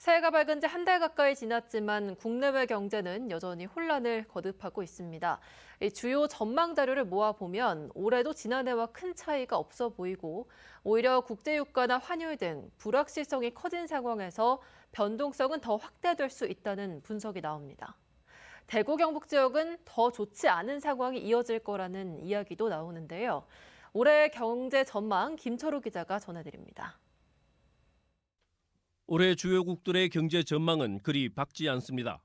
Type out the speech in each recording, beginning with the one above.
새해가 밝은 지 한 달 가까이 지났지만 국내외 경제는 여전히 혼란을 거듭하고 있습니다. 이 주요 전망 자료를 모아보면 올해도 지난해와 큰 차이가 없어 보이고 오히려 국제유가나 환율 등 불확실성이 커진 상황에서 변동성은 더 확대될 수 있다는 분석이 나옵니다. 대구 경북 지역은 더 좋지 않은 상황이 이어질 거라는 이야기도 나오는데요. 올해 경제 전망 김철우 기자가 전해드립니다. 올해 주요국들의 경제 전망은 그리 밝지 않습니다.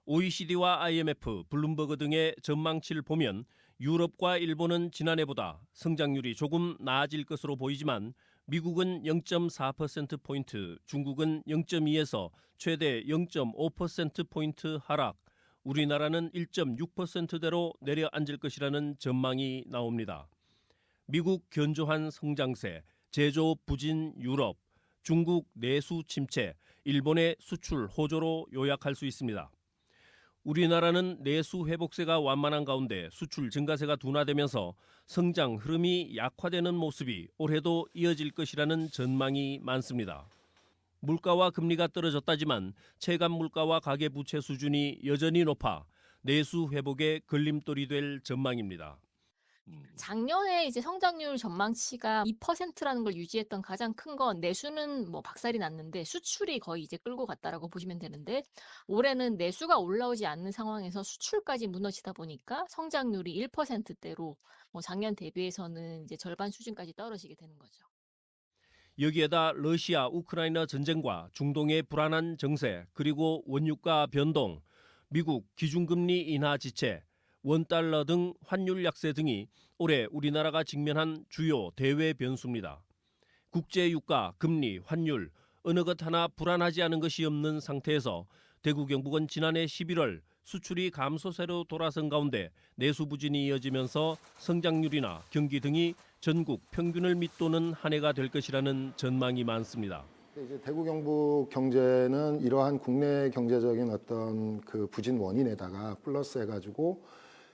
OECD와 IMF, 블룸버그 등의 전망치를 보면 유럽과 일본은 지난해보다 성장률이 조금 나아질 것으로 보이지만 미국은 0.4%포인트, 중국은 0.2에서 최대 0.5%포인트 하락, 우리나라는 1.6%대로 내려앉을 것이라는 전망이 나옵니다. 미국 견조한 성장세, 제조 부진 유럽, 중국 내수 침체, 일본의 수출 호조로 요약할 수 있습니다. 우리나라는 내수 회복세가 완만한 가운데 수출 증가세가 둔화되면서 성장 흐름이 약화되는 모습이 올해도 이어질 것이라는 전망이 많습니다. 물가와 금리가 떨어졌다지만 체감 물가와 가계부채 수준이 여전히 높아 내수 회복의 걸림돌이 될 전망입니다. 작년에 이제 성장률 전망치가 2%라는 걸 유지했던 가장 큰 건 내수는 뭐 박살이 났는데 수출이 거의 이제 끌고 갔다라고 보시면 되는데 올해는 내수가 올라오지 않는 상황에서 수출까지 무너지다 보니까 성장률이 1%대로 작년 대비해서는 이제 절반 수준까지 떨어지게 되는 거죠. 여기에다 러시아, 우크라이나 전쟁과 중동의 불안한 정세, 그리고 원유가 변동, 미국 기준금리 인하 지체, 원달러 등 환율 약세 등이 올해 우리나라가 직면한 주요 대외 변수입니다. 국제유가, 금리, 환율 어느 것 하나 불안하지 않은 것이 없는 상태에서 대구 경북은 지난해 11월 수출이 감소세로 돌아선 가운데 내수 부진이 이어지면서 성장률이나 경기 등이 전국 평균을 밑도는 한 해가 될 것이라는 전망이 많습니다. 이제 대구 경북 경제는 이러한 국내 경제적인 어떤 그 부진 원인에다가 플러스 해가지고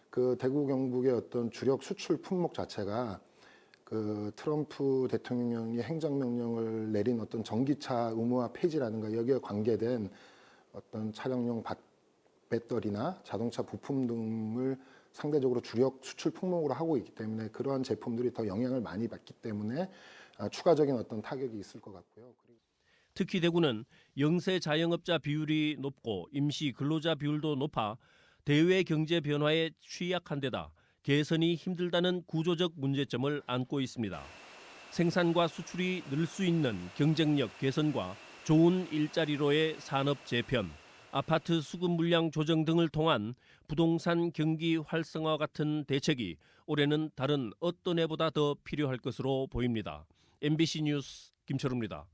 그 대구 경북의 어떤 주력 수출 품목 자체가 그 트럼프 대통령이 행정명령을 내린 어떤 전기차 의무화 폐지라든가 여기에 관계된 어떤 차량용 배터리나 자동차 부품 등을 상대적으로 주력 수출 품목으로 하고 있기 때문에 그러한 제품들이 더 영향을 많이 받기 때문에 추가적인 어떤 타격이 있을 것 같고요. 특히 대구는 영세 자영업자 비율이 높고 임시 근로자 비율도 높아 대외 경제 변화에 취약한 데다 개선이 힘들다는 구조적 문제점을 안고 있습니다. 생산과 수출이 늘 수 있는 경쟁력 개선과 좋은 일자리로의 산업 재편, 아파트 수급 물량 조정 등을 통한 부동산 경기 활성화 같은 대책이 올해는 다른 어떤 해보다 더 필요할 것으로 보입니다. MBC 뉴스 김철우입니다.